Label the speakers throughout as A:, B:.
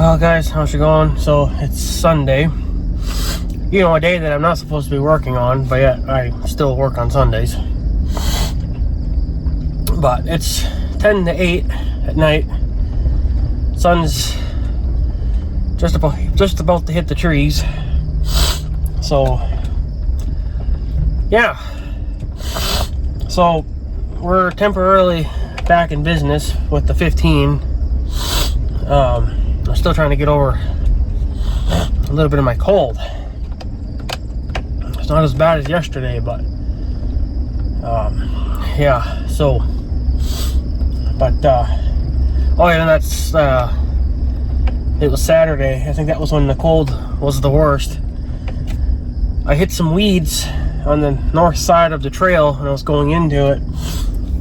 A: Well, guys, how's it going? So it's Sunday, you know, a day that I'm not supposed to be working on, but yet I still work on Sundays. But it's 10 to 8 at night. Sun's just about to hit the trees. So yeah, so we're temporarily back in business with the 15. I'm still trying to get over a little bit of my cold. It's not as bad as yesterday, but yeah. So, but oh yeah, and that's it was Saturday. I think that was when the cold was the worst. I hit some weeds on the north side of the trail when I was going into it.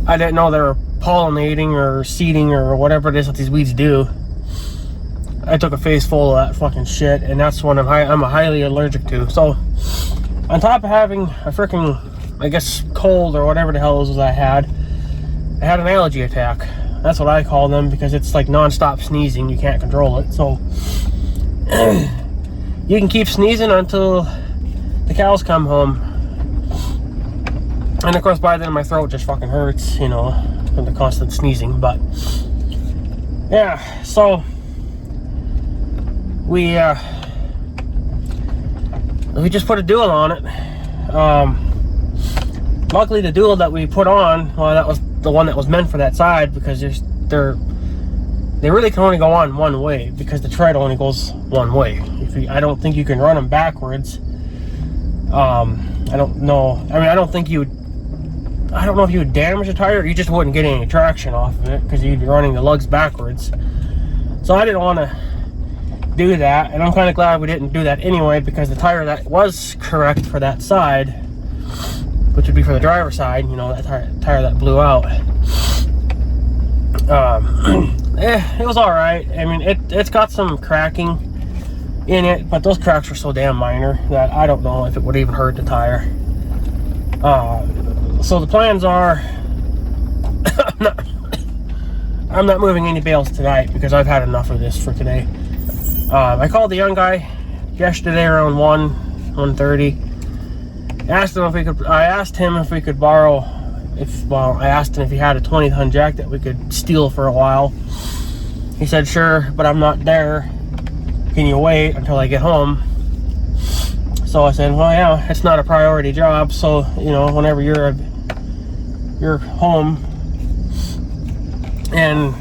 A: I didn't know they were pollinating or seeding or whatever it is that these weeds do. I took a face full of that fucking shit, and that's one I'm highly allergic to. So, on top of having a freaking, I guess, cold or whatever the hell it was I had an allergy attack. That's what I call them, because it's like non-stop sneezing. You can't control it. So, you can keep sneezing until the cows come home. And of course, by then my throat just fucking hurts, you know, from the constant sneezing. But yeah, so we just put a duel on it. Luckily, the duel that we put on, well, that was the one that was meant for that side, because they really can only go on one way, because the tread only goes one way. I don't think you can run them backwards. I don't know. I mean, I don't know if you would damage the tire, or you just wouldn't get any traction off of it, because you'd be running the lugs backwards. So I didn't want to do that, and I'm kind of glad we didn't do that anyway, because the tire that was correct for that side, which would be for the driver's side, you know, that tire that blew out, it was all right. I mean, it's got some cracking in it, but those cracks are so damn minor that I don't know if it would even hurt the tire. So the plans are I'm not moving any bales tonight, because I've had enough of this for today. I called the young guy yesterday around 1:30. I asked him if we could borrow, I asked him if he had a 20-ton jack that we could steal for a while. He said, sure, but I'm not there. Can you wait until I get home? So I said, well, yeah, it's not a priority job, so, you know, whenever you're home. And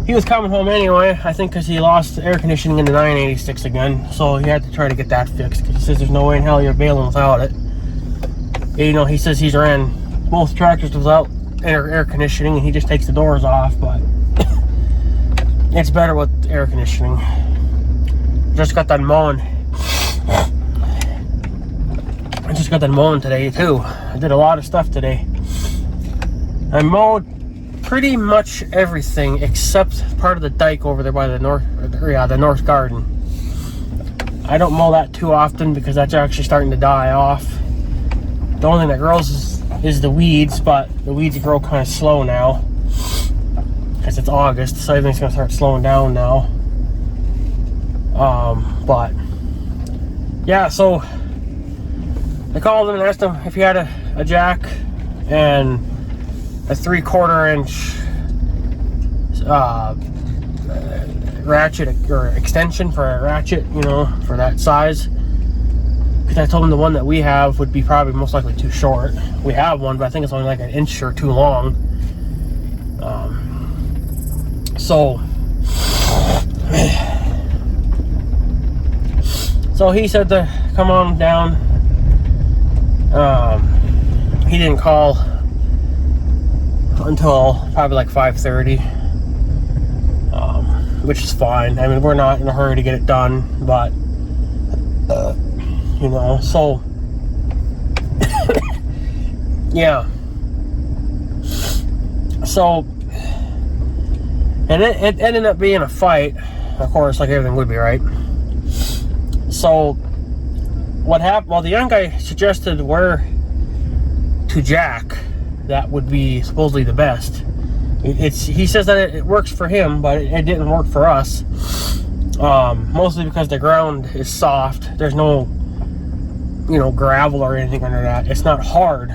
A: he was coming home anyway, I think, because he lost the air conditioning in the 986 again, so he had to try to get that fixed, because he says there's no way in hell you're bailing without it. And, you know, he says he's ran both tractors without air conditioning, and he just takes the doors off, but it's better with air conditioning. Just got done mowing. I just got done mowing today too. I did a lot of stuff today. I mowed pretty much everything except part of the dike over there by the north garden. I don't mow that too often, because that's actually starting to die off. The only thing that grows is the weeds, but the weeds grow kind of slow now, because it's August, so everything's gonna start slowing down now. But yeah, so I called him and asked him if he had a jack and a 3/4 inch ratchet or extension for a ratchet, you know, for that size. Because I told him the one that we have would be probably most likely too short. We have one, but I think it's only like an inch or two long. So he said to come on down. He didn't call until probably like 5:30, which is fine. I mean, we're not in a hurry to get it done, but you know, so yeah. So, and it ended up being a fight, of course, like everything would be, right? So what happened? Well, the young guy suggested where to jack that would be supposedly the best. He says that it works for him, but it didn't work for us. Mostly because the ground is soft. There's no, gravel or anything under that. It's not hard.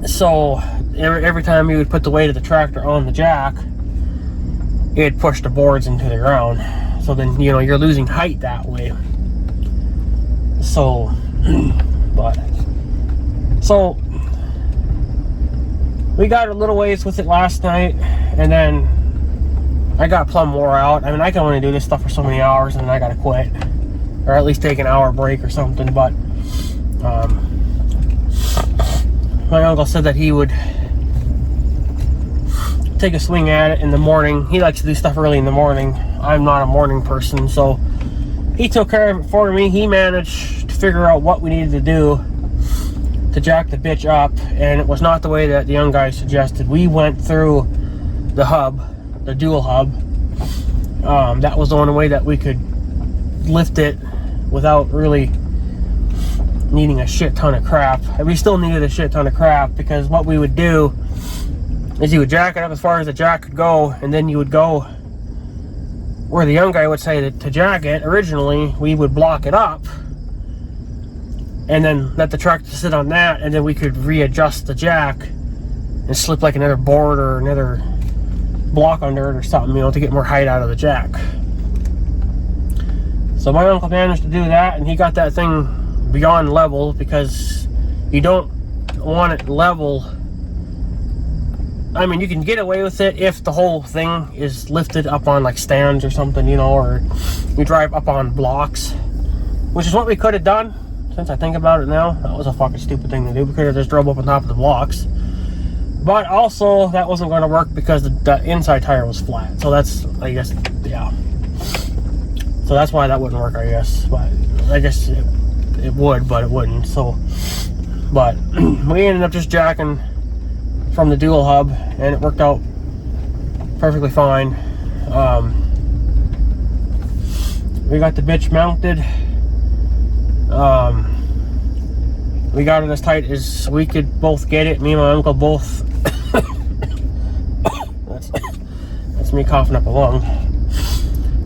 A: So every time you would put the weight of the tractor on the jack, it'd push the boards into the ground. So then, you're losing height that way. So, we got a little ways with it last night, and then I got plumb wore out. I mean, I can only do this stuff for so many hours, and then I gotta quit, or at least take an hour break or something. But my uncle said that he would take a swing at it in the morning. He likes to do stuff early in the morning. I'm not a morning person, so he took care of it for me. He managed to figure out what we needed to do to jack the bitch up, and it was not the way that the young guy suggested. We went through the hub, the dual hub. That was the only way that we could lift it without really needing a shit ton of crap. And we still needed a shit ton of crap, because what we would do is you would jack it up as far as the jack could go, and then you would go where the young guy would say to jack it. Originally, we would block it up and then let the tractor sit on that, and then we could readjust the jack and slip like another board or another block under it or something, to get more height out of the jack. So my uncle managed to do that, and he got that thing beyond level, because you don't want it level. I mean, you can get away with it if the whole thing is lifted up on like stands or something, or you drive up on blocks, which is what we could have done. Since I think about it now, that was a fucking stupid thing to do. We could have just drove up on top of the blocks. But also, that wasn't going to work because the inside tire was flat. So that's, I guess, yeah. So that's why that wouldn't work, I guess. But I guess it would, but it wouldn't. So, but we ended up just jacking from the dual hub, and it worked out perfectly fine. We got the bitch mounted. We got it as tight as we could both get it. Me and my uncle both. that's me coughing up a lung.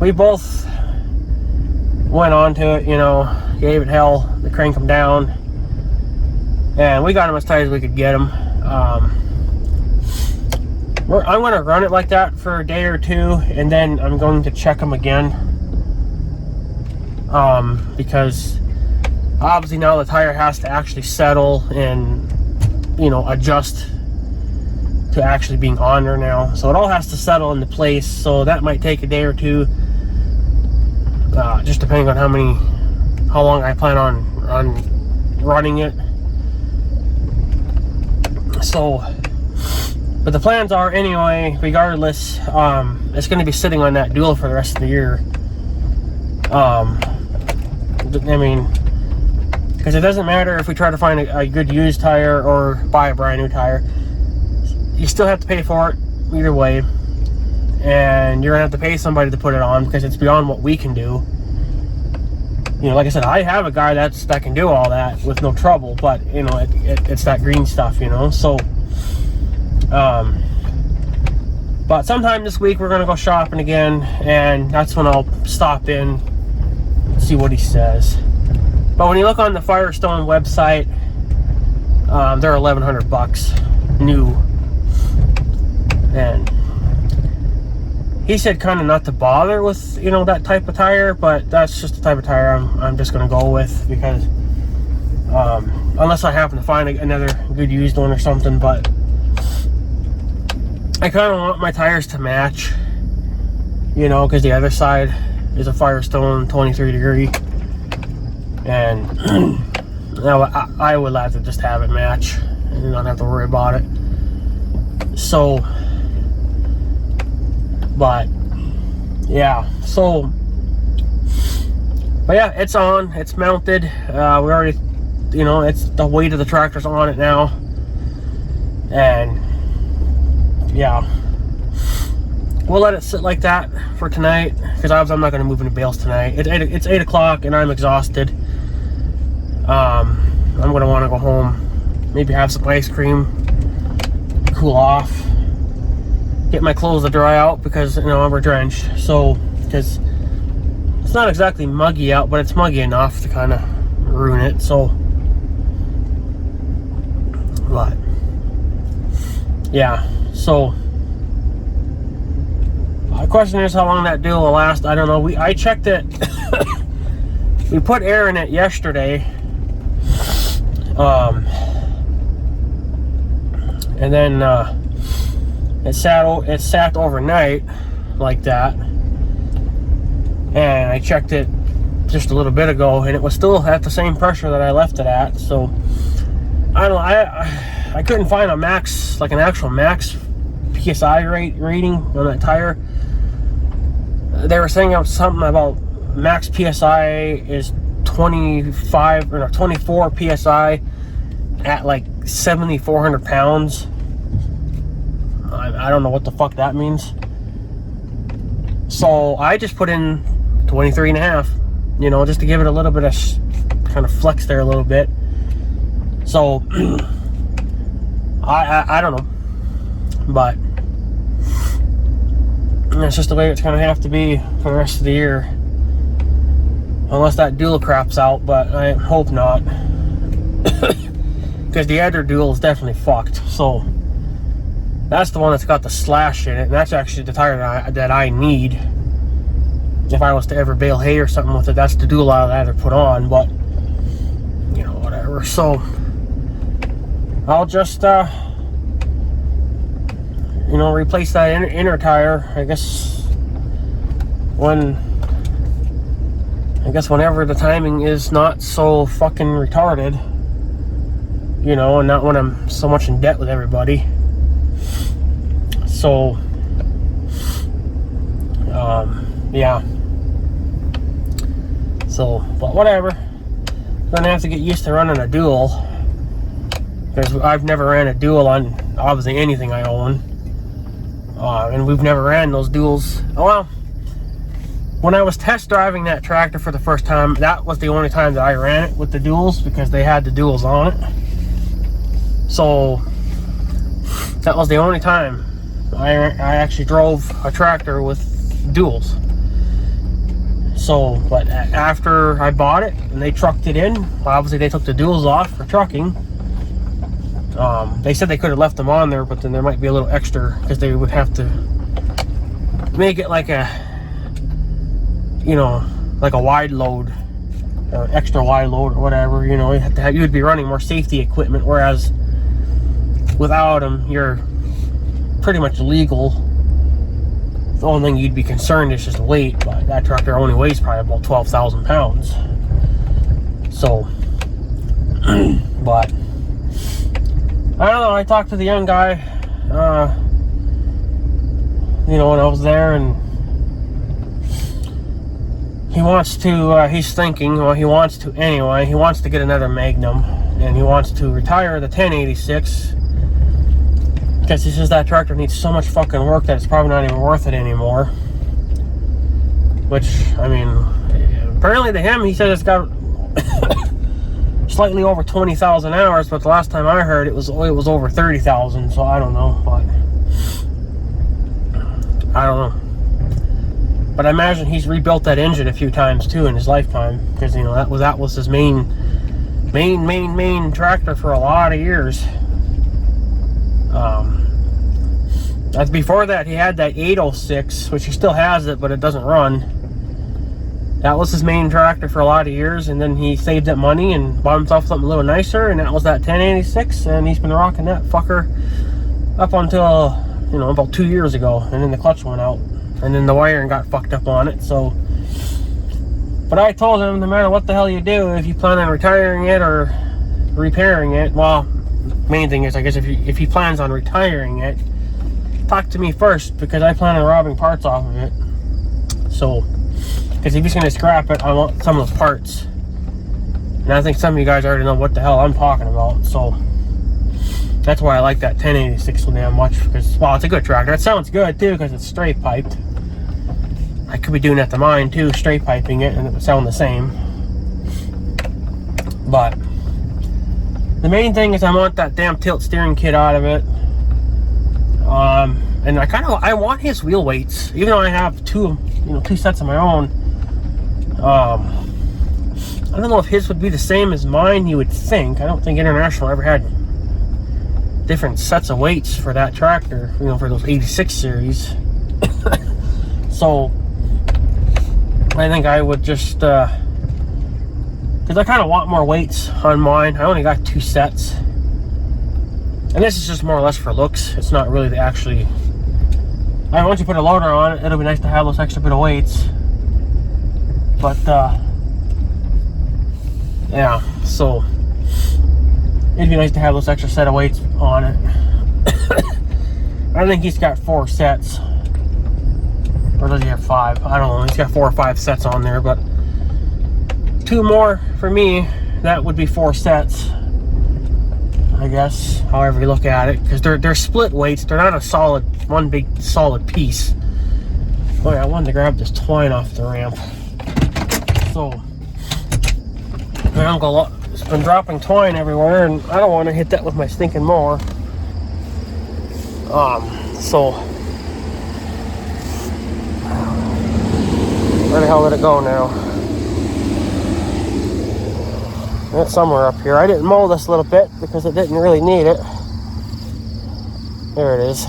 A: We both went on to it, gave it hell to crank them down, and we got them as tight as we could get them. I'm going to run it like that for a day or two, and then I'm going to check them again, because obviously now the tire has to actually settle and adjust to actually being on there now. So it all has to settle into place, so that might take a day or two, just depending on how long I plan on running it. So, but the plans are, anyway, regardless, it's going to be sitting on that duel for the rest of the year. I mean, because it doesn't matter if we try to find a good used tire or buy a brand new tire. You still have to pay for it either way, and you're gonna have to pay somebody to put it on, because it's beyond what we can do. Like I said, I have a guy that can do all that with no trouble, but it's that green stuff, so but sometime this week we're gonna go shopping again, and that's when I'll stop in and see what he says. But when you look on the Firestone website, they're $1,100 new, and he said kind of not to bother with that type of tire, but that's just the type of tire I'm just gonna go with, because unless I happen to find another good used one or something. But I kind of want my tires to match, because the other side is a Firestone 23 degree. And I would like to just have it match and not have to worry about it. So, but yeah, but yeah, it's on, it's mounted. We already, it's the weight of the tractor's on it now, and yeah, we'll let it sit like that for tonight, because I'm not going to move into bales tonight. It's 8 o'clock and I'm exhausted. I'm going to want to go home, maybe have some ice cream, cool off, get my clothes to dry out because, you know, we're drenched. So, because it's not exactly muggy out, but it's muggy enough to kind of ruin it. So, but yeah, so the question is how long that duel will last. I don't know. I checked it. We put air in it yesterday, and then it sat overnight like that, and I checked it just a little bit ago, and it was still at the same pressure that I left it at. So I don't know. I couldn't find a max, like an actual max PSI rating on that tire. They were saying something about max PSI is 25 or 24 PSI at like 7,400 pounds. I don't know what the fuck that means. So I just put in 23.5, you know, just to give it a little bit of kind of flex there a little bit. So I don't know, but that's just the way it's gonna have to be for the rest of the year, unless that duel craps out, but I hope not, because the other duel is definitely fucked. So that's the one that's got the slash in it, and that's actually the tire that I need if I was to ever bale hay or something with it. That's the duel I'd either put on, but you know, whatever. So I'll just you know, replace that inner tire, I guess whenever the timing is not so fucking retarded, you know, and not when I'm so much in debt with everybody. So yeah, so, but whatever. I'm gonna have to get used to running a duel, because I've never ran a duel on obviously anything I own. And we've never ran those duels. Well, when I was test driving that tractor for the first time, that was the only time that I ran it with the duels, because they had the duels on it. So that was the only time I actually drove a tractor with duels. So, but after I bought it and they trucked it in, obviously they took the duels off for trucking. They said they could have left them on there, but then there might be a little extra, because they would have to make it like a, you know, like a wide load or extra wide load or whatever. You know, you would be running more safety equipment, whereas without them, you're pretty much legal. The only thing you'd be concerned is just weight, but that tractor only weighs probably about 12,000 pounds. So, but I don't know. I talked to the young guy, you know, when I was there, and he wants to, he's thinking, well, he wants to anyway, he wants to get another Magnum, and he wants to retire the 1086, because he says that tractor needs so much fucking work that it's probably not even worth it anymore. Which, I mean, apparently to him, he said it's got slightly over 20,000 hours, but the last time I heard it was over 30,000, so I don't know, but I don't know. But I imagine he's rebuilt that engine a few times too in his lifetime, because, you know, that was his main tractor for a lot of years. That's before that he had that 806, which he still has it, but it doesn't run. That was his main tractor for a lot of years, and then he saved that money and bought himself something a little nicer, and that was that 1086, and he's been rocking that fucker up until, you know, about 2 years ago, and then the clutch went out, and then the wiring got fucked up on it. So, but I told him, no matter what the hell you do, if you plan on retiring it or repairing it, well, main thing is, I guess, if he plans on retiring it, talk to me first, because I plan on robbing parts off of it. So, because if he's going to scrap it, I want some of those parts. And I think some of you guys already know what the hell I'm talking about. So that's why I like that 1086 so damn much. Because, well, it's a good tractor. It sounds good too, because it's straight piped. I could be doing that to mine too, straight piping it, and it would sound the same. But the main thing is I want that damn tilt steering kit out of it. And I want his wheel weights, even though I have two sets of my own. I don't know if his would be the same as mine. You would think. I don't think International ever had different sets of weights for that tractor, for those 86 series. So I think I would just, because I kind of want more weights on mine. I only got 2 sets. And this is just more or less for looks. It's not really actually, once you put a loader on it, it'll be nice to have those extra bit of weights. But, yeah, so it'd be nice to have those extra set of weights on it. I think he's got 4 sets. Or does he have 5? I don't know. He's got 4 or 5 sets on there, but 2 more for me, that would be 4 sets. I guess, however you look at it, because they're split weights. They're not a solid, one big solid piece. Oh yeah, I wanted to grab this twine off the ramp. So my uncle has been dropping twine everywhere, and I don't want to hit that with my stinking mower. So where the hell did it go now? It's somewhere up here. I didn't mow this a little bit because it didn't really need it. There it is.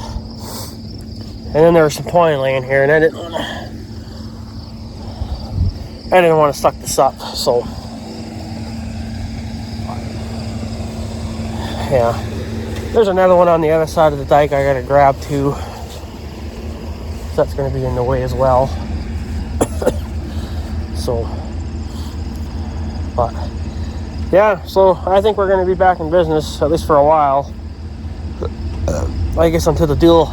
A: And then there was some twine laying here, and I didn't want to suck this up, so yeah. There's another one on the other side of the dike I gotta grab too. That's gonna be in the way as well. So, but yeah, so I think we're gonna be back in business, at least for a while. I guess until the duel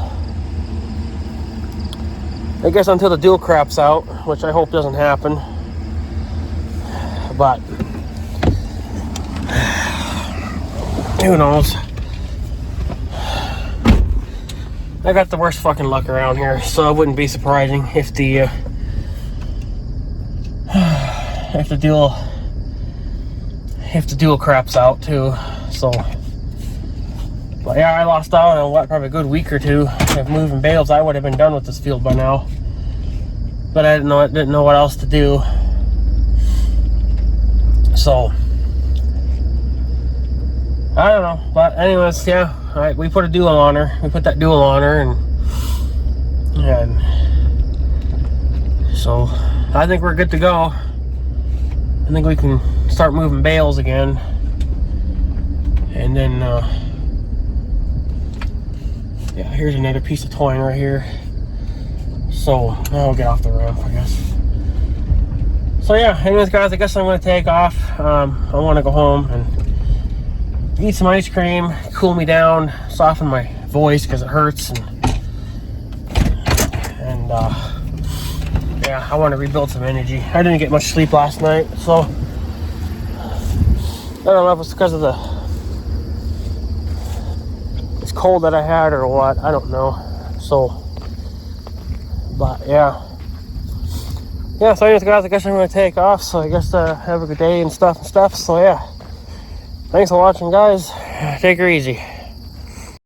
A: craps out, which I hope doesn't happen. But who knows? I got the worst fucking luck around here, so it wouldn't be surprising if the duel craps out too. So, but yeah, I lost out on probably a good week or 2 of moving bales. I would have been done with this field by now, but I didn't know what else to do. So I don't know, but anyways, yeah. All right, we put a duel on her. We put that duel on her, and so I think we're good to go. I think we can start moving bales again, and then yeah, here's another piece of twine right here. So I'll get off the ramp, I guess. So yeah, anyways guys, I guess I'm gonna take off. I want to go home and eat some ice cream, cool me down, soften my voice because it hurts, and yeah, I want to rebuild some energy. I didn't get much sleep last night, so I don't know if it's because of this cold that I had or what. I don't know. So, but yeah. Yeah, so anyways guys, I guess I'm going to take off. So I guess have a good day and stuff. So yeah. Thanks for watching, guys. Take her easy.